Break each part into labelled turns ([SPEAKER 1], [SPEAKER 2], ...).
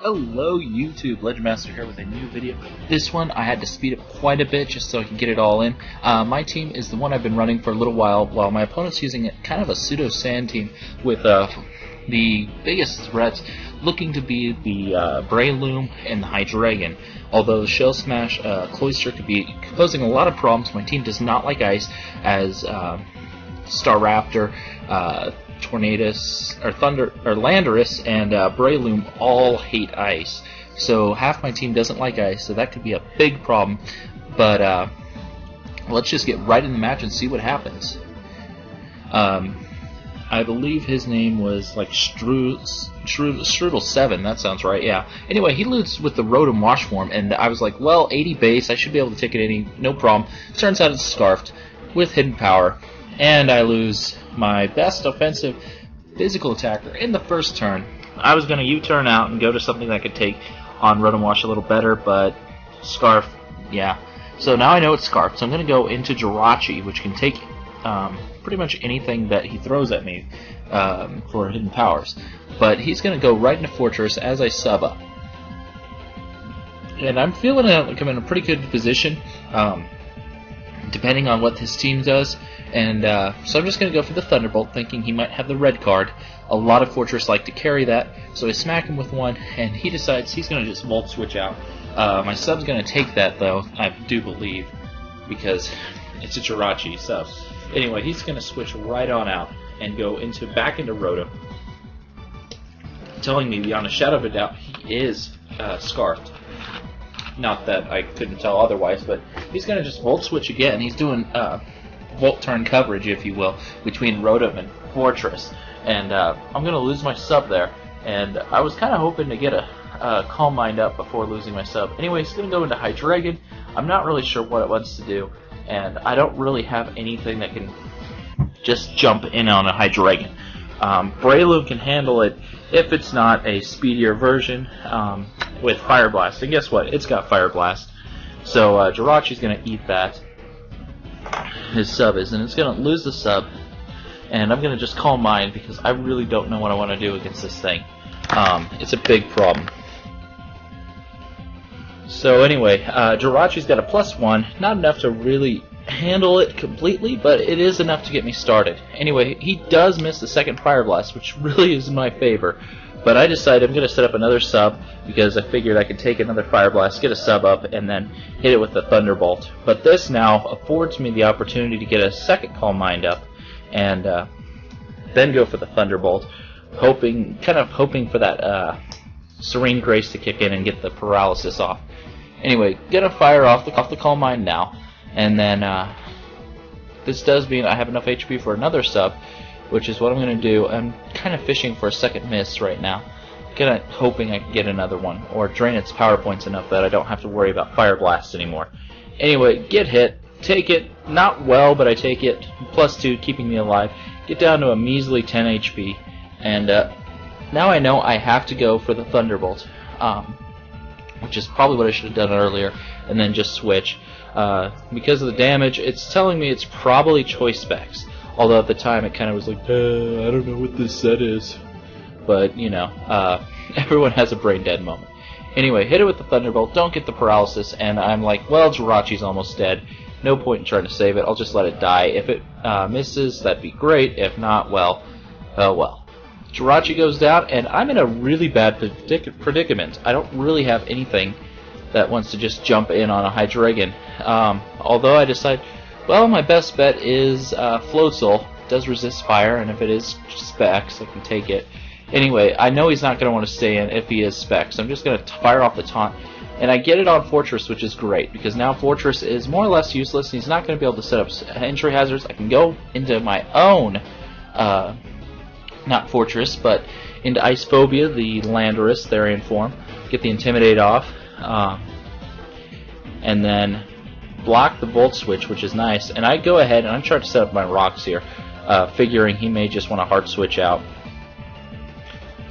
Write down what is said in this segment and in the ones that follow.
[SPEAKER 1] Hello YouTube, Legendmaster here with a new video. This one I had to speed up quite a bit just so I can get it all in. My team is the one I've been running for a little while my opponent's using kind of a pseudo-sand team with the biggest threats looking to be the Breloom and the Hydreigon. Although the Shell Smash Cloyster could be posing a lot of problems, my team does not like ice as Staraptor, Tornadus, or Thunder, or Landorus, and Breloom all hate ice. So half my team doesn't like ice, so that could be a big problem. But let's just get right in the match and see what happens. I believe his name was like Strudel7, that sounds right, yeah. Anyway, he loses with the Rotom Wash form, and I was like, well, 80 base, I should be able to take it any, no problem. Turns out it's Scarfed with Hidden Power, and I lose my best offensive physical attacker in the first turn. I was going to U-turn out and go to something that could take on Rotom Wash a little better, but Scarf, yeah. So now I know it's Scarf, so I'm going to go into Jirachi, which can take pretty much anything that he throws at me for hidden powers. But he's going to go right into Fortress as I sub up. And I'm feeling like I'm in a pretty good position, depending on what his team does. And so I'm just going to go for the Thunderbolt, thinking he might have the red card. A lot of Fortress like to carry that, so I smack him with one, and he decides he's going to just Volt Switch out. My sub's going to take that, though, I do believe, because it's a Jirachi sub. Anyway, he's going to switch right on out and go back into Rotom, telling me beyond a shadow of a doubt he is Scarfed. Not that I couldn't tell otherwise, but he's going to just Volt Switch again. He's doing Volt Turn coverage, if you will, between Rotom and Fortress. And I'm going to lose my sub there. And I was kind of hoping to get a Calm Mind up before losing my sub. Anyway, he's going to go into Hydreigon. I'm not really sure what it wants to do. And I don't really have anything that can just jump in on a Hydreigon. Breloom can handle it if it's not a speedier version with Fire Blast. And guess what? It's got Fire Blast. So Jirachi's going to eat that. His sub is, and it's going to lose the sub. And I'm going to just Calm Mind because I really don't know what I want to do against this thing. It's a big problem. So anyway, Jirachi's got a +1, not enough to really handle it completely, but it is enough to get me started. Anyway, he does miss the second Fire Blast, which really is in my favor. But I decided I'm going to set up another sub because I figured I could take another Fire Blast, get a sub up, and then hit it with the Thunderbolt. But this now affords me the opportunity to get a second Calm Mind up and then go for the Thunderbolt, kind of hoping for that Serene Grace to kick in and get the paralysis off. Anyway, gonna fire off the Calm Mind now, and then this does mean I have enough HP for another sub, which is what I'm gonna do. I'm kind of fishing for a second miss right now, kind of hoping I can get another one or drain its power points enough that I don't have to worry about Fire Blast anymore. Anyway, get hit, take it, not well, but I take it. +2, keeping me alive. Get down to a measly 10 HP, and now I know I have to go for the Thunderbolt. Which is probably what I should have done earlier, and then just switch. Because of the damage, it's telling me it's probably Choice Specs. Although at the time it kind of was like, I don't know what this set is. But, you know, everyone has a brain dead moment. Anyway, hit it with the Thunderbolt, don't get the paralysis, and I'm like, well, Jirachi's almost dead. No point in trying to save it, I'll just let it die. If it misses, that'd be great. If not, well, oh well. Jirachi goes down, and I'm in a really bad predicament. I don't really have anything that wants to just jump in on a Hydreigon. Although I decide, well, my best bet is Floatzel. It does resist fire, and if it is Specs, I can take it. Anyway, I know he's not going to want to stay in if he is Specs. I'm just going to fire off the taunt. And I get it on Fortress, which is great, because now Fortress is more or less useless, and he's not going to be able to set up entry hazards. I can go into my own not Fortress, but into Ice Phobia, the Landorus, Therian form, get the Intimidate off, and then block the Volt Switch, which is nice. And I go ahead and I'm trying to set up my rocks here, figuring he may just want to hard switch out.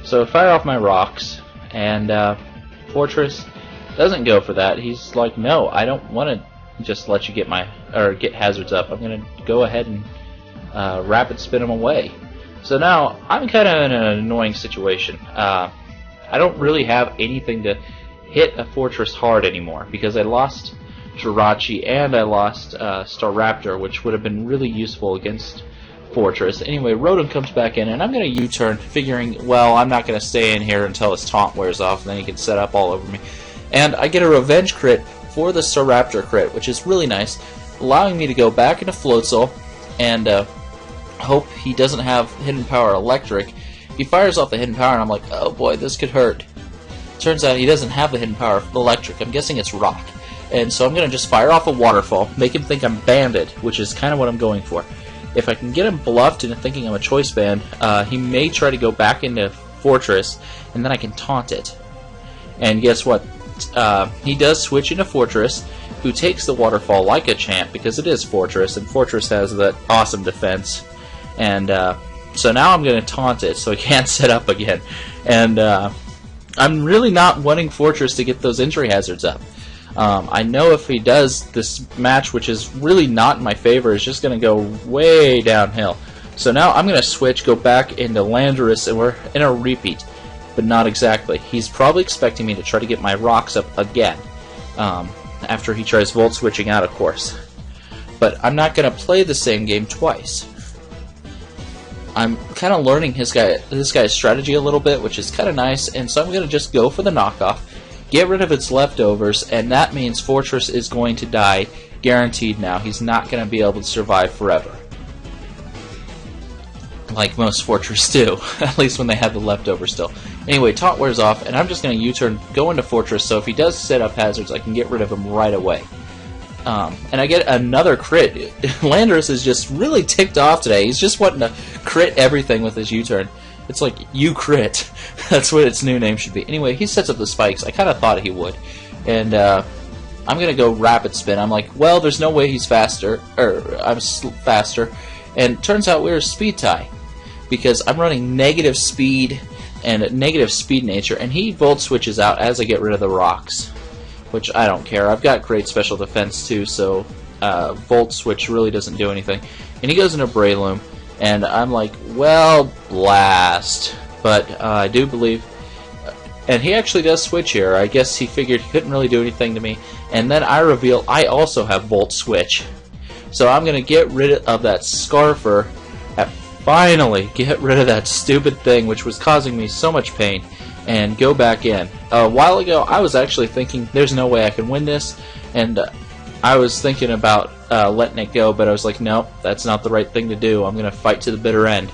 [SPEAKER 1] So I fire off my rocks, and Fortress doesn't go for that. He's like, no, I don't want to just let you get hazards up. I'm going to go ahead and rapid spin him away. So now I'm kind of in an annoying situation. I don't really have anything to hit a fortress hard anymore because I lost Jirachi and I lost Staraptor, which would have been really useful against Fortress. Anyway, Rotom comes back in, and I'm going to U-turn, figuring, well, I'm not going to stay in here until his taunt wears off, and then he can set up all over me. And I get a revenge crit for the Staraptor crit, which is really nice, allowing me to go back into Floatzel and hope he doesn't have Hidden Power Electric. He fires off the Hidden Power, and I'm like, oh boy, this could hurt. Turns out he doesn't have the Hidden Power Electric. I'm guessing it's Rock. And so I'm going to just fire off a Waterfall, make him think I'm banded, which is kind of what I'm going for. If I can get him bluffed into thinking I'm a Choice Band, he may try to go back into Fortress, and then I can taunt it. And guess what? He does switch into Fortress, who takes the Waterfall like a champ, because it is Fortress, and Fortress has that awesome defense. And so now I'm going to taunt it, so he can't set up again. And I'm really not wanting Fortress to get those injury hazards up. I know if he does, this match, which is really not in my favor, is just going to go way downhill. So now I'm going to switch, go back into Landorus, and we're in a repeat. But not exactly. He's probably expecting me to try to get my rocks up again. After he tries Volt switching out, of course. But I'm not going to play the same game twice. I'm kind of learning this guy's strategy a little bit, which is kind of nice, and so I'm going to just go for the knockoff, get rid of its leftovers, and that means Fortress is going to die, guaranteed now. He's not going to be able to survive forever. Like most Fortress do, at least when they have the leftovers still. Anyway, taunt wears off, and I'm just going to U-turn, go into Fortress, so if he does set up hazards, I can get rid of him right away. And I get another crit. Landorus is just really ticked off today. He's just wanting to crit everything with his U-turn. It's like, you crit. That's what its new name should be. Anyway, he sets up the spikes. I kind of thought he would. And I'm going to go Rapid Spin. I'm like, well, there's no way he's faster. Or I'm faster. And turns out we're a speed tie. Because I'm running negative speed and negative speed nature. And he Volt switches out as I get rid of the rocks. Which I don't care. I've got great special defense too, so Volt Switch really doesn't do anything. And he goes into Breloom, and I'm like, well, blast. But I do believe... and he actually does switch here. I guess he figured he couldn't really do anything to me. And then I reveal I also have Volt Switch. So I'm going to get rid of that Scarfer, finally get rid of that stupid thing which was causing me so much pain, and go back in. A while ago, I was actually thinking, there's no way I can win this, and I was thinking about letting it go, but I was like, nope, that's not the right thing to do. I'm going to fight to the bitter end.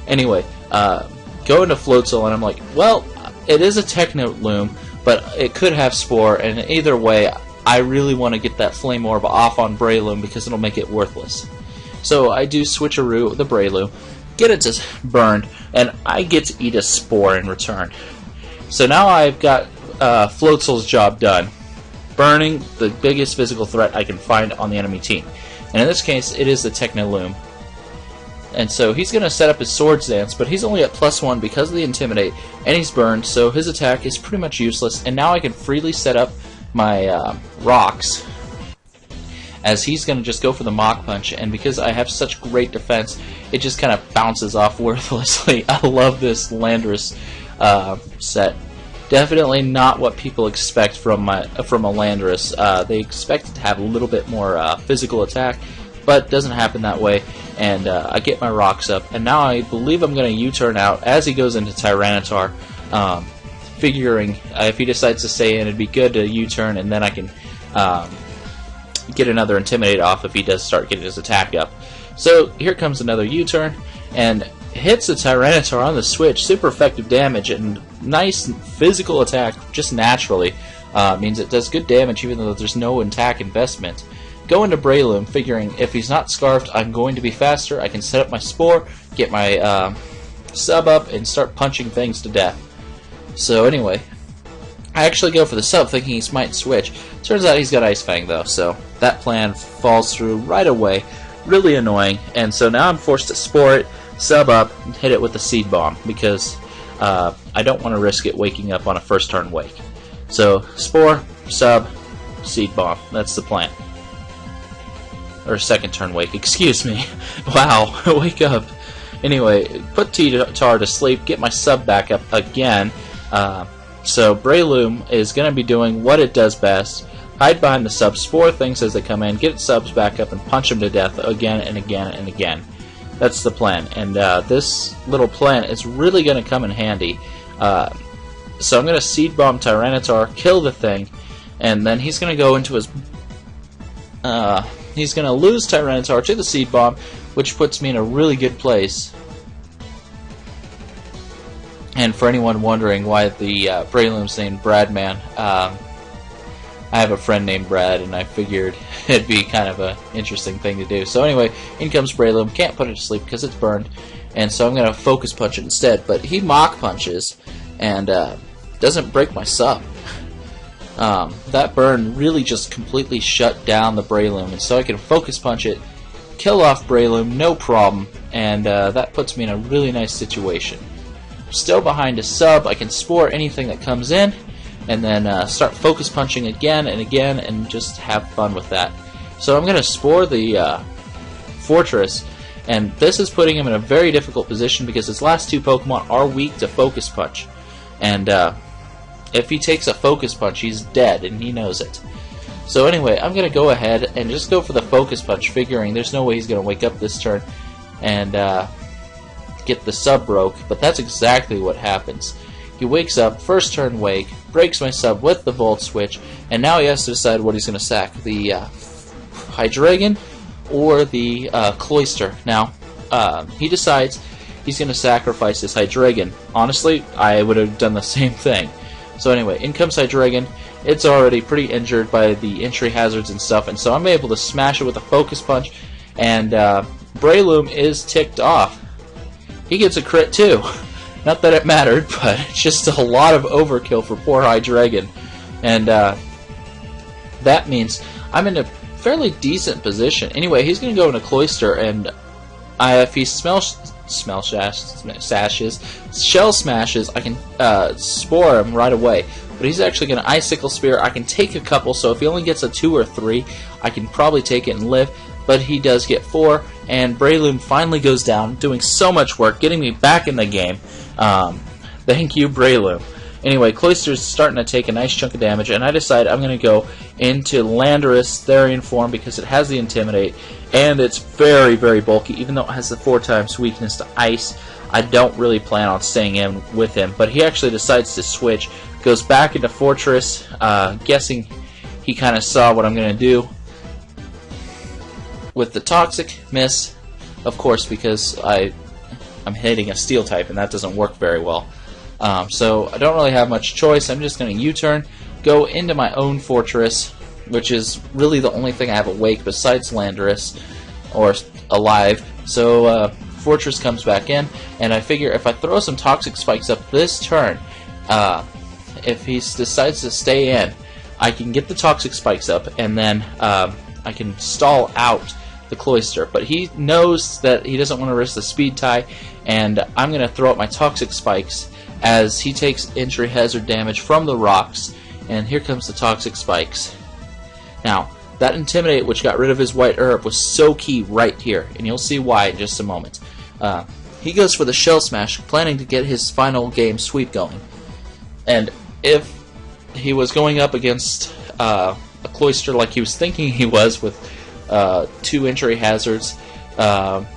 [SPEAKER 1] Anyway, go into Floatzel, and I'm like, well, it is a Techno Loom, but it could have Spore, and either way, I really want to get that Flame Orb off on Breloom because it'll make it worthless. So I do switcheroo the Breloom, get it to burned, and I get to eat a Spore in return. So now I've got Floatzel's job done, burning the biggest physical threat I can find on the enemy team. And in this case, it is the Technoloom. And so he's going to set up his Swords Dance, but he's only at +1 because of the Intimidate, and he's burned, so his attack is pretty much useless. And now I can freely set up my rocks, as he's going to just go for the Mach Punch, and because I have such great defense, it just kind of bounces off worthlessly. I love this Landorus set. Definitely not what people expect from a Landorus. They expect it to have a little bit more physical attack, but it doesn't happen that way. And I get my rocks up, and now I believe I'm going to U-turn out as he goes into Tyranitar, figuring if he decides to stay in, it'd be good to U-turn, and then I can get another Intimidate off if he does start getting his attack up. So here comes another U-turn, and hits the Tyranitar on the switch. Super effective damage and nice physical attack just naturally. Means it does good damage even though there's no attack investment. Go into Breloom, figuring if he's not Scarfed, I'm going to be faster. I can set up my Spore, get my sub up, and start punching things to death. So anyway, I actually go for the sub thinking he might switch. Turns out he's got Ice Fang though, so that plan falls through right away. Really annoying, and so now I'm forced to Spore it, sub up, and hit it with the Seed Bomb, because I don't want to risk it waking up on a first turn wake. So, Spore, sub, Seed Bomb. That's the plan. Or second turn wake, excuse me. Wow, wake up. Anyway, put T-Tar to sleep, get my sub back up again, So Breloom is going to be doing what it does best: hide behind the subs, spore things as they come in, get its subs back up, and punch them to death again and again and again. That's the plan, and this little plan is really going to come in handy. So I'm going to Seed Bomb Tyranitar, kill the thing, and then he's going to go into his... he's going to lose Tyranitar to the Seed Bomb, which puts me in a really good place. And for anyone wondering why the Breloom's named Bradman, I have a friend named Brad, and I figured it'd be kind of an interesting thing to do. So anyway, in comes Breloom. Can't put it to sleep because it's burned, and so I'm going to Focus Punch it instead. But he Mach Punches and doesn't break my sub. That burn really just completely shut down the Breloom, and so I can Focus Punch it, kill off Breloom, no problem, and that puts me in a really nice situation. Still behind a sub, I can Spore anything that comes in, and then start Focus Punching again and again, and just have fun with that. So I'm going to Spore the Fortress, and this is putting him in a very difficult position because his last two Pokemon are weak to Focus Punch. And if he takes a Focus Punch, he's dead, and he knows it. So anyway, I'm going to go ahead and just go for the Focus Punch, figuring there's no way he's going to wake up this turn and get the sub broke, but that's exactly what happens. He wakes up, first turn wake, breaks my sub with the Volt Switch, and now he has to decide what he's going to sack, the Hydreigon or the Cloyster. Now, he decides he's going to sacrifice his Hydreigon. Honestly, I would have done the same thing. So anyway, in comes Hydreigon. It's already pretty injured by the entry hazards and stuff, and so I'm able to smash it with a Focus Punch, and Breloom is ticked off. He gets a crit too. Not that it mattered, but it's just a lot of overkill for poor Hydreigon. And that means I'm in a fairly decent position. Anyway, he's going to go into Cloyster, and if he Shell Smashes, I can Spore him right away. But he's actually going to Icicle Spear. I can take a couple, so if he only gets a 2 or 3, I can probably take it and live. But he does get 4, and Breloom finally goes down, doing so much work, getting me back in the game. Thank you, Breloom. Anyway, Cloyster's starting to take a nice chunk of damage, and I decide I'm going to go into Landorus Therian form because it has the Intimidate, and it's very, very bulky. Even though it has the 4 times weakness to Ice, I don't really plan on staying in with him. But he actually decides to switch, goes back into Fortress, guessing he kind of saw what I'm going to do. With the Toxic, miss, of course, because I'm hitting a Steel type, and that doesn't work very well. So I don't really have much choice. I'm just going to U-turn, go into my own Fortress, which is really the only thing I have awake besides Landorus, or alive. So Fortress comes back in, and I figure if I throw some Toxic Spikes up this turn, if he decides to stay in, I can get the Toxic Spikes up, and then I can stall out the Cloyster. But he knows that he doesn't want to risk the Speed Tie, and I'm going to throw up my Toxic Spikes as he takes entry hazard damage from the rocks, and here comes the Toxic Spikes. Now, that Intimidate, which got rid of his White Herb, was so key right here, and you'll see why in just a moment. He goes for the Shell Smash, planning to get his final game sweep going. And if he was going up against a Cloyster like he was thinking he was with 2 entry hazards,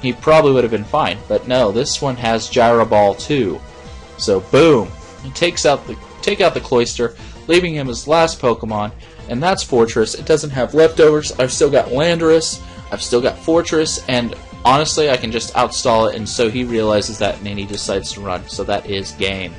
[SPEAKER 1] he probably would have been fine. But no, this one has Gyro Ball too. So boom, he take out the Cloyster, leaving him his last Pokemon, and that's Fortress. It doesn't have leftovers. I've still got Landorus, I've still got Fortress, and honestly I can just outstall it, and so he realizes that and he decides to run. So that is game.